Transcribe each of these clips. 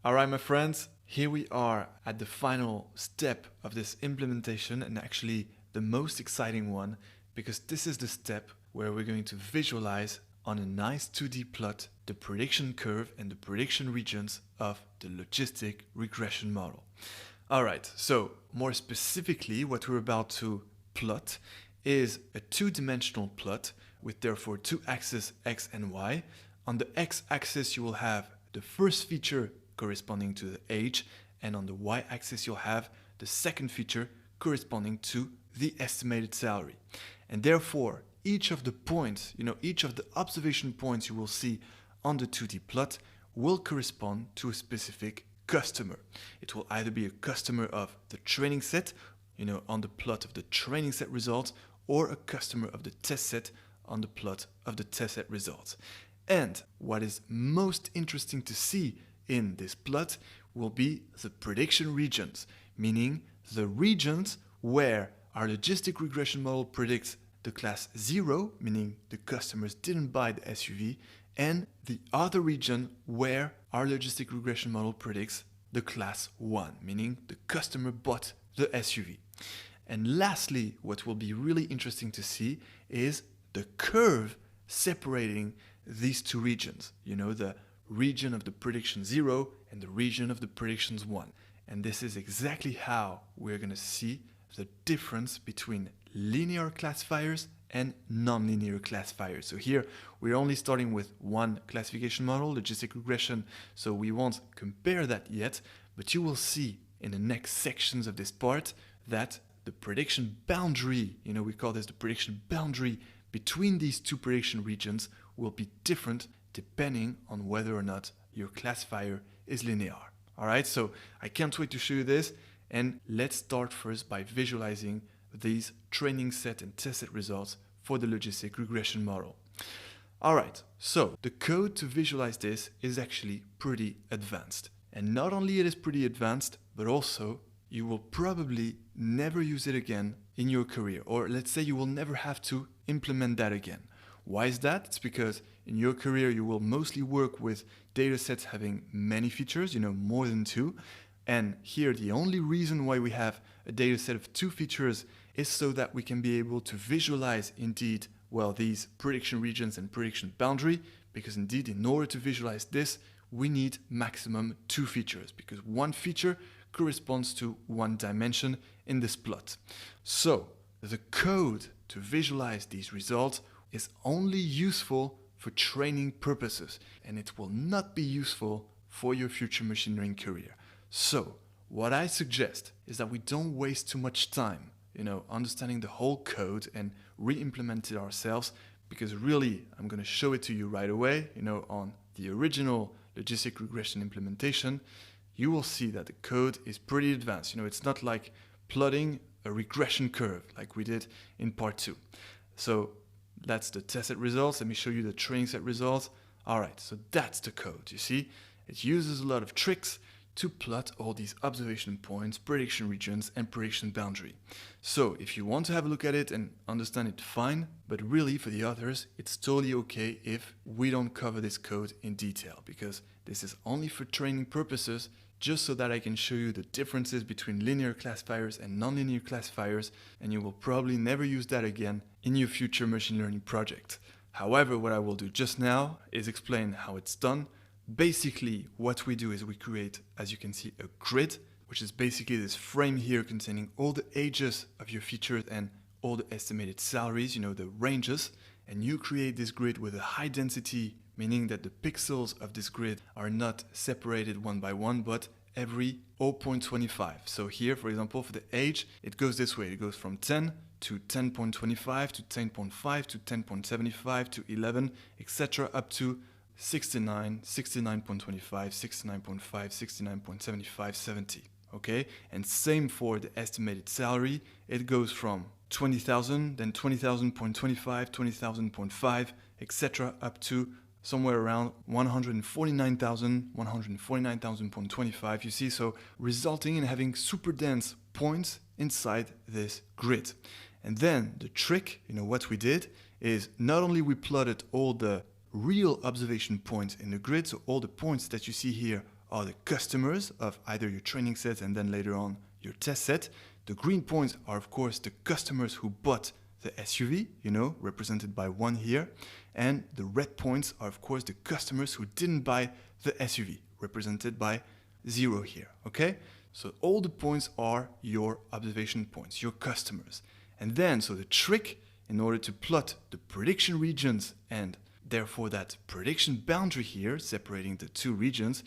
All right, my friends, here we are at the final step of this implementation, and actually the most exciting one, because this is the step where we're going to visualize on a nice 2D plot the prediction curve and the prediction regions of the logistic regression model. All right, so more specifically, what we're about to plot is a two-dimensional plot with therefore two axes, x and y. On the x-axis, you will have the first feature corresponding to the age, and on the y-axis, you'll have the second feature corresponding to the estimated salary. And therefore, each of the points, each of the observation points you will see on the 2D plot will correspond to a specific customer. It will either be a customer of the training set, on the plot of the training set results, or a customer of the test set on the plot of the test set results. And what is most interesting to see in this plot will be the prediction regions, meaning the regions where our logistic regression model predicts the class 0, meaning the customers didn't buy the SUV, and the other region where our logistic regression model predicts the class 1, meaning the customer bought the SUV. And lastly, what will be really interesting to see is the curve separating these two regions, the region of the prediction 0 and the region of the predictions 1. And this is exactly how we're going to see the difference between linear classifiers and non-linear classifiers. So here we're only starting with one classification model, logistic regression, so we won't compare that yet, but you will see in the next sections of this part that the prediction boundary, we call this the prediction boundary between these two prediction regions will be different depending on whether or not your classifier is linear. All right, so I can't wait to show you this, and let's start first by visualizing these training set and test set results for the logistic regression model. All right, so the code to visualize this is actually pretty advanced. And not only it is pretty advanced, but also you will probably never use it again in your career, or let's say you will never have to implement that again. Why is that? It's because in your career you will mostly work with data sets having many features, more than two. And here the only reason why we have a data set of two features is so that we can be able to visualize indeed, these prediction regions and prediction boundary, because indeed in order to visualize this, we need maximum two features, because one feature corresponds to one dimension in this plot. So the code to visualize these results is only useful for training purposes, and it will not be useful for your future machine learning career. So what I suggest is that we don't waste too much time, understanding the whole code and re-implement it ourselves, because really I'm going to show it to you right away, on the original logistic regression implementation. You will see that the code is pretty advanced. It's not like plotting a regression curve like we did in part 2. So that's the test set results. Let me show you the training set results. All right, so that's the code. You see, it uses a lot of tricks to plot all these observation points, prediction regions, and prediction boundary. So if you want to have a look at it and understand it, fine, but really for the others, it's totally okay if we don't cover this code in detail, because this is only for training purposes, just so that I can show you the differences between linear classifiers and nonlinear classifiers, and you will probably never use that again in your future machine learning project. However, what I will do just now is explain how it's done. Basically, what we do is we create, as you can see, a grid, which is basically this frame here containing all the ages of your features and all the estimated salaries, the ranges. And you create this grid with a high density, meaning that the pixels of this grid are not separated one by one, but every 0.25. So here, for example, for the age, it goes this way. It goes from 10 to 10.25 to 10.5 to 10.75 to 11, etc. up to 69, 69.25, 69.5, 69.75, 70. Okay? And same for the estimated salary. It goes from 20,000, then 20,000.25, 20,000.5, etc. up to somewhere around 149,000, 149,000.25. You see, so resulting in having super dense points inside this grid. And then the trick, what we did is not only we plotted all the real observation points in the grid, so all the points that you see here are the customers of either your training set and then later on your test set. The green points are, of course, the customers who bought the SUV, represented by 1 here. And the red points are, of course, the customers who didn't buy the SUV, represented by 0 here, okay? So all the points are your observation points, your customers. And then, so the trick, in order to plot the prediction regions and therefore that prediction boundary here, separating the 2 regions,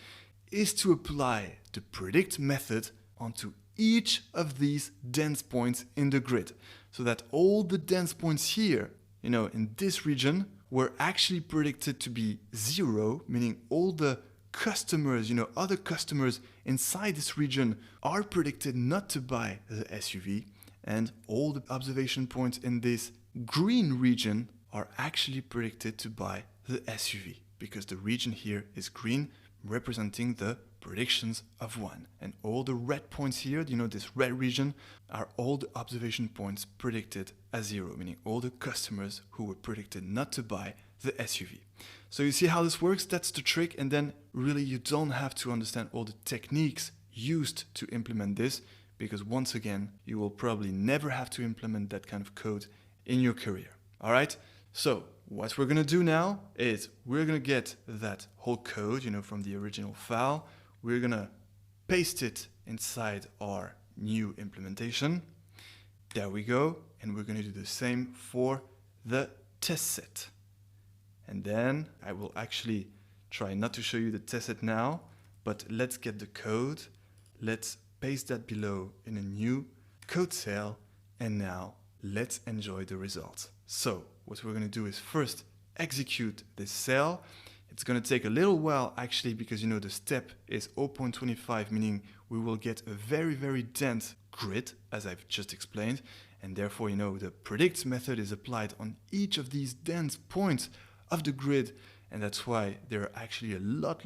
is to apply the predict method onto each of these dense points in the grid. So that all the dense points here, in this region, were actually predicted to be 0, meaning all the customers, other customers inside this region are predicted not to buy the SUV, and all the observation points in this green region are actually predicted to buy the SUV, because the region here is green, representing the predictions of 1. And all the red points here, this red region, are all the observation points predicted as 0, meaning all the customers who were predicted not to buy the SUV. So you see how this works? That's the trick. And then really you don't have to understand all the techniques used to implement this, because once again, you will probably never have to implement that kind of code in your career. All right? So what we're going to do now is we're going to get that whole code, from the original file. We're going to paste it inside our new implementation. There we go. And we're going to do the same for the test set. And then I will actually try not to show you the test set now, but let's get the code. Let's paste that below in a new code cell. And now let's enjoy the results. So what we're going to do is first execute this cell. It's going to take a little while actually, because the step is 0.25, meaning we will get a very, very dense grid, as I've just explained. And therefore, the predict method is applied on each of these dense points of the grid. And that's why there are actually a lot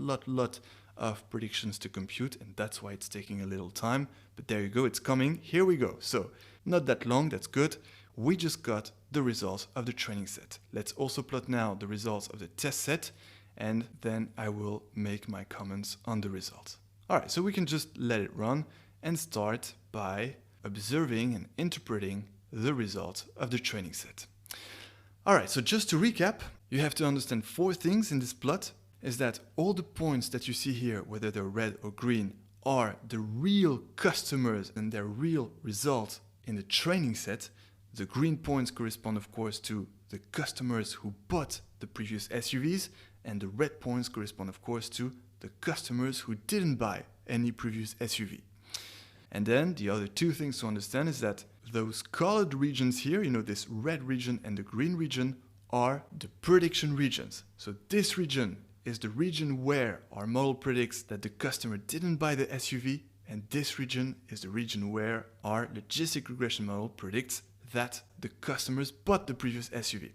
of predictions to compute. And that's why it's taking a little time. But there you go, it's coming. Here we go. So not that long, that's good. We just got the results of the training set. Let's also plot now the results of the test set, and then I will make my comments on the results. All right, so we can just let it run and start by observing and interpreting the results of the training set. All right, so just to recap, you have to understand 4 things in this plot, is that all the points that you see here, whether they're red or green, are the real customers and their real results in the training set. The green points correspond, of course, to the customers who bought the previous SUVs, and the red points correspond, of course, to the customers who didn't buy any previous SUV. And then the other 2 things to understand is that those colored regions here, this red region and the green region, are the prediction regions. So this region is the region where our model predicts that the customer didn't buy the SUV, and this region is the region where our logistic regression model predicts that the customers bought the previous SUV.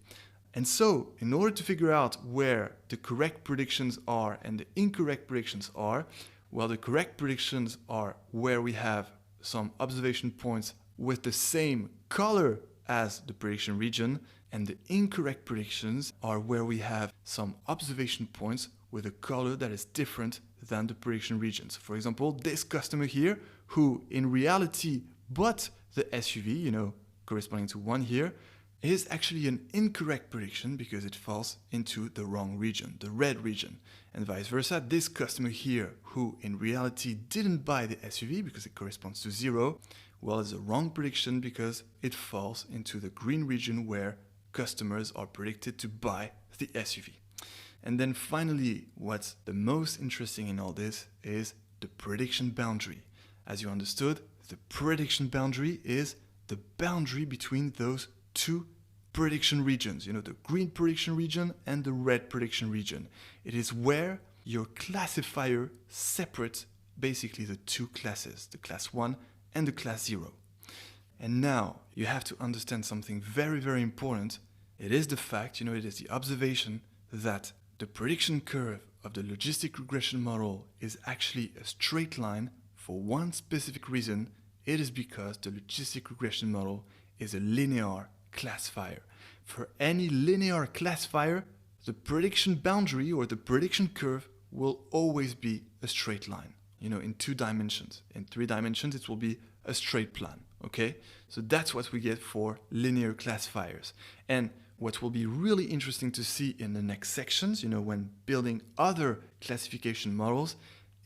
And so, in order to figure out where the correct predictions are and the incorrect predictions are, well, the correct predictions are where we have some observation points with the same color as the prediction region, and the incorrect predictions are where we have some observation points with a color that is different than the prediction regions. For example, this customer here, who in reality bought the SUV, corresponding to 1 here, is actually an incorrect prediction because it falls into the wrong region, the red region. And vice versa, this customer here, who in reality didn't buy the SUV because it corresponds to 0, well, is a wrong prediction because it falls into the green region where customers are predicted to buy the SUV. And then finally, what's the most interesting in all this is the prediction boundary. As you understood, the prediction boundary is the boundary between those 2 prediction regions, the green prediction region and the red prediction region. It is where your classifier separates basically the 2 classes, the class 1 and the class 0. And now you have to understand something very, very important. It is the fact, it is the observation that the prediction curve of the logistic regression model is actually a straight line for one specific reason. It is because the logistic regression model is a linear classifier. For any linear classifier, the prediction boundary or the prediction curve will always be a straight line, in 2 dimensions. In 3 dimensions, it will be a straight plan, okay? So that's what we get for linear classifiers. And what will be really interesting to see in the next sections, when building other classification models,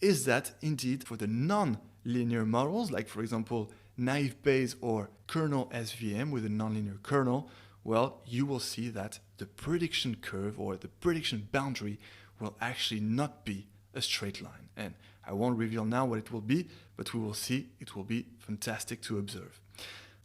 is that indeed for the non-linear models, like for example, naive Bayes or kernel SVM with a nonlinear kernel, well, you will see that the prediction curve or the prediction boundary will actually not be a straight line. And I won't reveal now what it will be, but we will see. It will be fantastic to observe.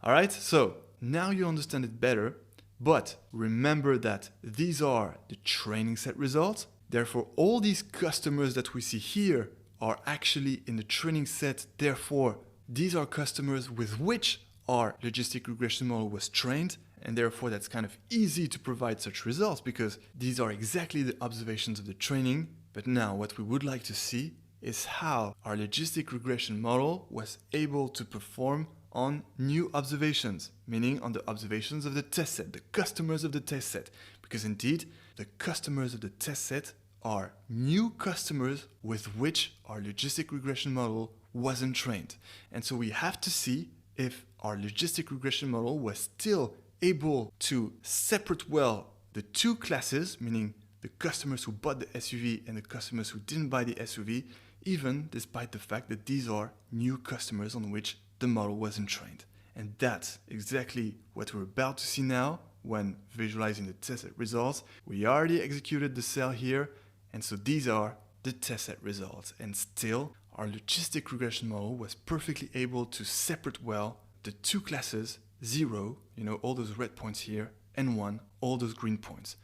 All right, so now you understand it better, but remember that these are the training set results. Therefore, all these customers that we see here are actually in the training set. Therefore, these are customers with which our logistic regression model was trained. And therefore, that's kind of easy to provide such results because these are exactly the observations of the training. But now what we would like to see is how our logistic regression model was able to perform on new observations, meaning on the observations of the test set, the customers of the test set. Because indeed, the customers of the test set are new customers with which our logistic regression model wasn't trained. And so we have to see if our logistic regression model was still able to separate well the 2 classes, meaning the customers who bought the SUV and the customers who didn't buy the SUV, even despite the fact that these are new customers on which the model wasn't trained. And that's exactly what we're about to see now when visualizing the test set results. We already executed the cell here, and so these are the test set results. And still, our logistic regression model was perfectly able to separate well the 2 classes, 0, all those red points here, and 1, all those green points.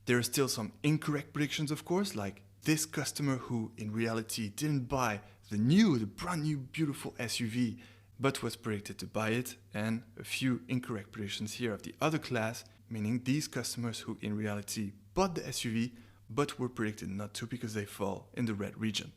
There are still some incorrect predictions, of course, like this customer who in reality didn't buy the brand new beautiful SUV, but was predicted to buy it, and a few incorrect predictions here of the other class, meaning these customers who in reality bought the SUV, but were predicted not to because they fall in the red region.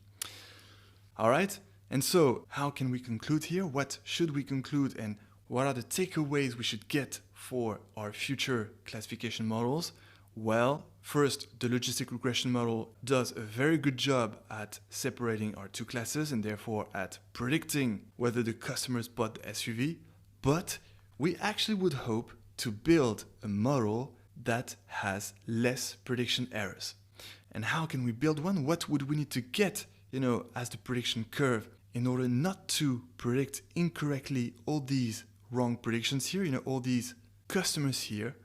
All right, and so how can we conclude here? What should we conclude, and what are the takeaways we should get for our future classification models? Well, first, the logistic regression model does a very good job at separating our 2 classes and therefore at predicting whether the customers bought the SUV, but we actually would hope to build a model that has less prediction errors. And how can we build one? What would we need to get, as the prediction curve in order not to predict incorrectly all these wrong predictions here, all these customers here?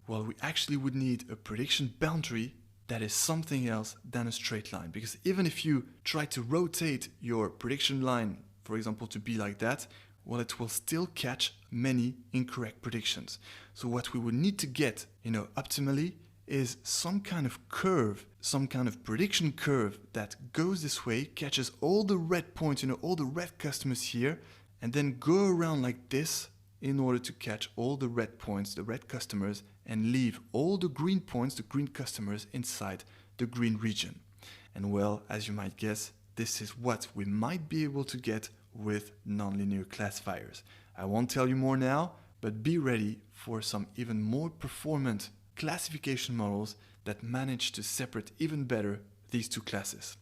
Well, we actually would need a prediction boundary that is something else than a straight line. Because even if you try to rotate your prediction line, for example, to be like that, well, it will still catch many incorrect predictions. So what we would need to get, optimally, is some kind of curve, some kind of prediction curve that goes this way, catches all the red points, all the red customers here, and then go around like this in order to catch all the red points, the red customers, and leave all the green points, the green customers, inside the green region. And well, as you might guess, this is what we might be able to get with nonlinear classifiers. I won't tell you more now, but be ready for some even more performant classification models that manage to separate even better these 2 classes.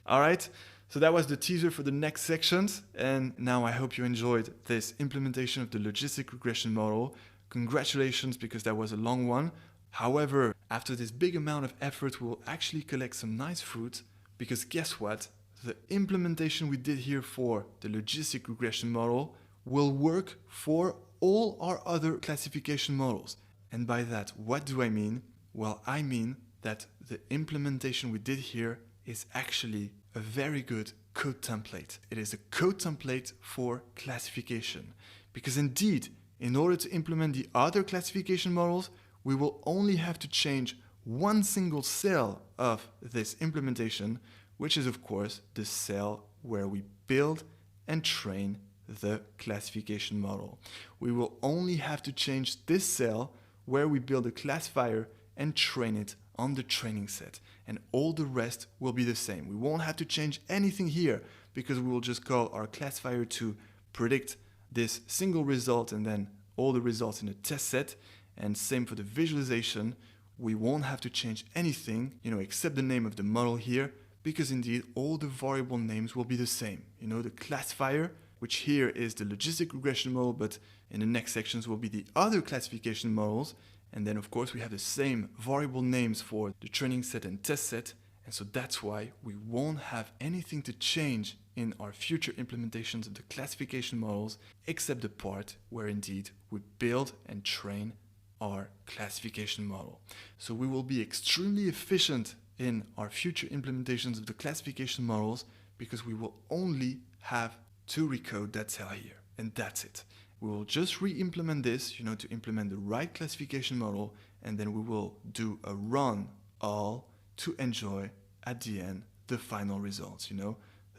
All right, so that was the teaser for the next sections, and now I hope you enjoyed this implementation of the logistic regression model. Congratulations, because that was a long one. However, after this big amount of effort, we'll actually collect some nice fruit, because guess what? The implementation we did here for the logistic regression model will work for all our other classification models. And by that, what do I mean? Well, I mean that the implementation we did here is actually a very good code template. It is a code template for classification. Because indeed, in order to implement the other classification models, we will only have to change one single cell of this implementation, which is of course the cell where we build and train the classification model. We will only have to change this cell where we build a classifier and train it on the training set. And all the rest will be the same. We won't have to change anything here because we will just call our classifier to predict this single result and then all the results in the test set. And same for the visualization. We won't have to change anything, except the name of the model here, because indeed all the variable names will be the same. You know, the classifier, which here is the logistic regression model, but in the next sections will be the other classification models. And then of course we have the same variable names for the training set and test set. And so that's why we won't have anything to change in our future implementations of the classification models, except the part where indeed we build and train our classification model. So we will be extremely efficient in our future implementations of the classification models because we will only have to recode that cell here, and that's it. We will just re-implement this, to implement the right classification model, and then we will do a run all to enjoy at the end the final results,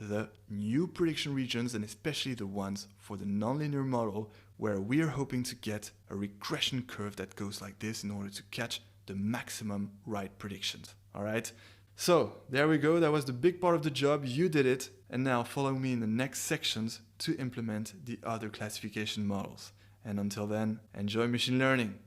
the new prediction regions, and especially the ones for the nonlinear model where we are hoping to get a regression curve that goes like this in order to catch the maximum right predictions. All right. So there we go. That was the big part of the job. You did it. And now follow me in the next sections to implement the other classification models. And until then, enjoy machine learning.